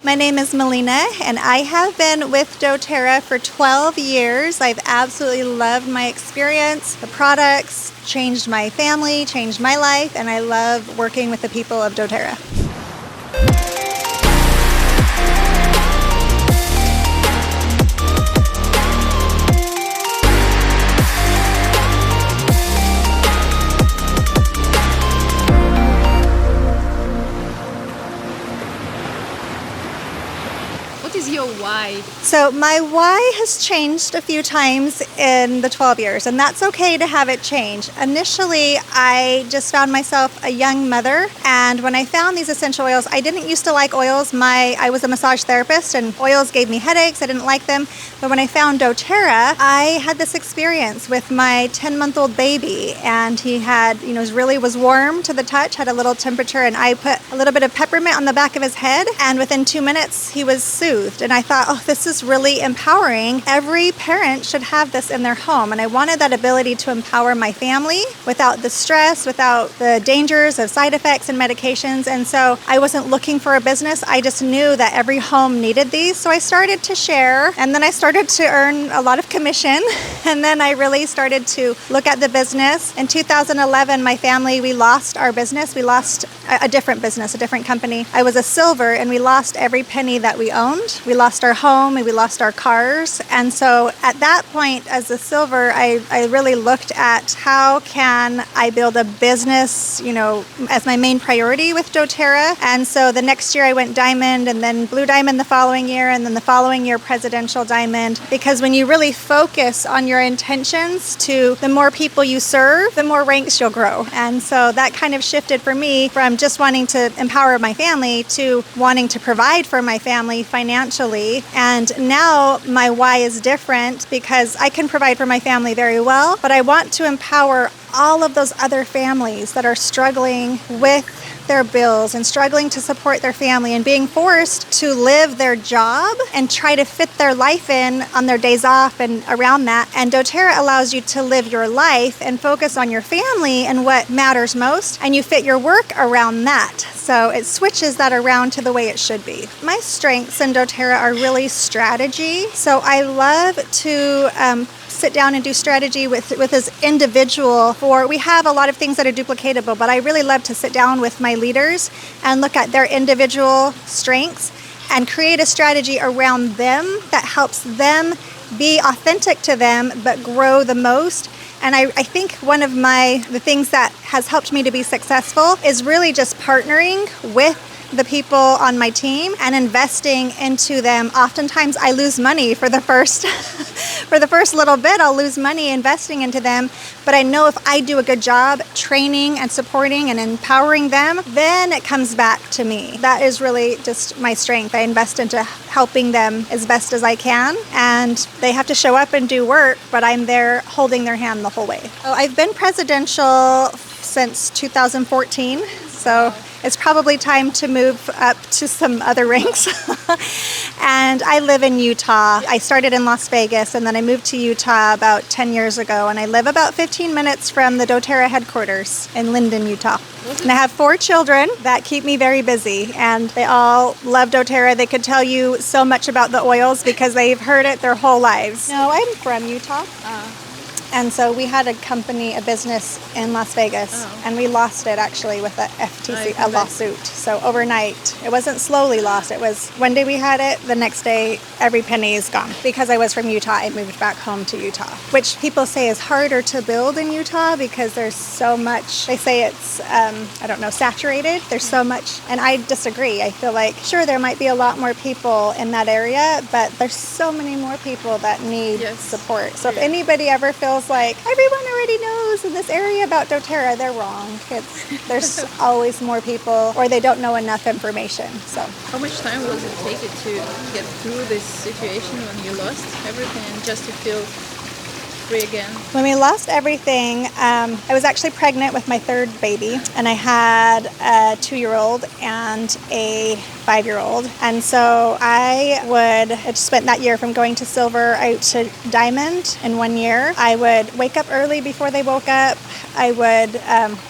My name is Melina, and I have been with doTerra for 12 years. I've absolutely loved my experience. The products changed my family, changed my life, and I love working with the people of doTerra. What is your why? So my why has changed a few times in the 12 years, and that's okay to have it change. Initially, I just found myself a young mother, and when I found these essential oils, I didn't used to like oils. I was a massage therapist, and oils gave me headaches. I didn't like them. But when I found doTerra, I had this experience with my 10-month-old baby, and he had, really was warm to the touch, had a little temperature, and I put a little bit of peppermint on the back of his head, and within 2 minutes, he was soothed. And I thought, oh, this is really empowering. Every parent should have this in their home. And I wanted that ability to empower my family without the stress, without the dangers of side effects and medications. And so I wasn't looking for a business. I just knew that every home needed these. So I started to share, and then I started to earn a lot of commission. And then I really started to look at the business. In 2011, my family, we lost our business. We lost a different business, a different company. I was a silver, and we lost every penny that we owned. We lost our home, and we lost our cars. And so at that point, as a silver, I really looked at how can I build a business, as my main priority with doTerra. And so the next year I went diamond, and then blue diamond the following year, and then the following year presidential diamond. Because when you really focus on your intentions to the more people you serve, the more ranks you'll grow. And so that kind of shifted for me from just wanting to empower my family to wanting to provide for my family financially. And now my why is different because I can provide for my family very well, but I want to empower all of those other families that are struggling with their bills and struggling to support their family and being forced to live their job and try to fit their life in on their days off and around that. And doTerra allows you to live your life and focus on your family and what matters most, and you fit your work around that. So it switches that around to the way it should be. My strengths in doTerra are really strategy. So I love to sit down and do strategy with this individual. We have a lot of things that are duplicatable, but I really love to sit down with my leaders and look at their individual strengths and create a strategy around them that helps them be authentic to them but grow the most. And I think one of the things that has helped me to be successful is really just partnering with the people on my team and investing into them. Oftentimes I lose money for the first little bit. I'll lose money investing into them, but I know if I do a good job training and supporting and empowering them, then it comes back to me. That is really just my strength. I invest into helping them as best as I can, and they have to show up and do work, but I'm there holding their hand the whole way. Oh, I've been presidential since 2014, so it's probably time to move up to some other ranks. And I live in Utah. I started in Las Vegas, and then I moved to Utah about 10 years ago, and I live about 15 minutes from the doTerra headquarters in Linden, Utah. And I have 4 children that keep me very busy, and they all love doTerra. They could tell you so much about the oils because they've heard it their whole lives. No, I'm from Utah. And so we had a business in Las Vegas, and we lost it actually with a FTC, a lawsuit. So overnight, it wasn't slowly lost. It was one day we had it, the next day every penny is gone. Because I was from Utah, I moved back home to Utah, which people say is harder to build in Utah because there's so much. They say it's, saturated. There's so much, and I disagree. I feel like, sure, there might be a lot more people in that area, but there's so many more people that need support. So if anybody ever feels like everyone already knows in this area about doTerra, they're wrong. There's always more people, or they don't know enough information. So, how much time was it take to get through this situation when you lost everything and just to feel free again? When we lost everything, I was actually pregnant with my third baby, and I had a 2-year-old and a 5-year-old. And so I spent that year from going to silver out to diamond in 1 year. I would wake up early before they woke up. I would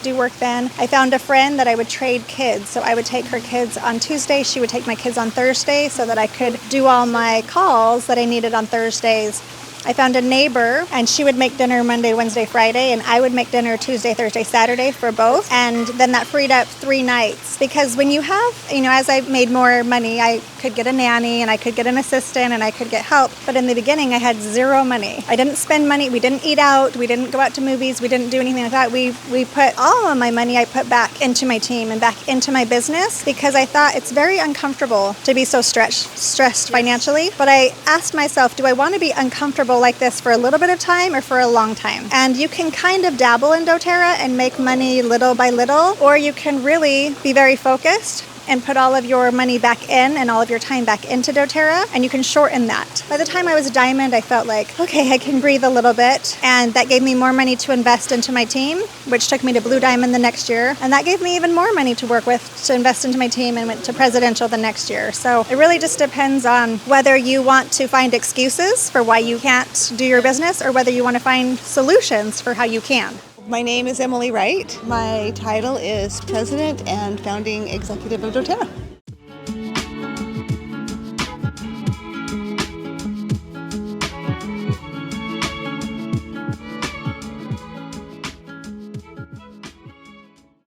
do work then. I found a friend that I would trade kids. So I would take her kids on Tuesday. She would take my kids on Thursday so that I could do all my calls that I needed on Thursdays. I found a neighbor, and she would make dinner Monday, Wednesday, Friday, and I would make dinner Tuesday, Thursday, Saturday for both. And then that freed up 3 nights. Because when you have, as I made more money, I could get a nanny and I could get an assistant and I could get help. But in the beginning, I had zero money. I didn't spend money. We didn't eat out. We didn't go out to movies. We didn't do anything like that. We put all of my money I put back into my team and back into my business because I thought it's very uncomfortable to be so stressed financially. But I asked myself, do I want to be uncomfortable like this for a little bit of time or for a long time? And you can kind of dabble in doTerra and make money little by little, or you can really be very focused and put all of your money back in and all of your time back into doTerra, and you can shorten that. By the time I was a diamond, I felt like, okay, I can breathe a little bit, and that gave me more money to invest into my team, which took me to blue diamond the next year, and that gave me even more money to work with to invest into my team, and went to presidential the next year. So it really just depends on whether you want to find excuses for why you can't do your business or whether you want to find solutions for how you can. My name is Emily Wright. My title is President and Founding Executive of doTerra.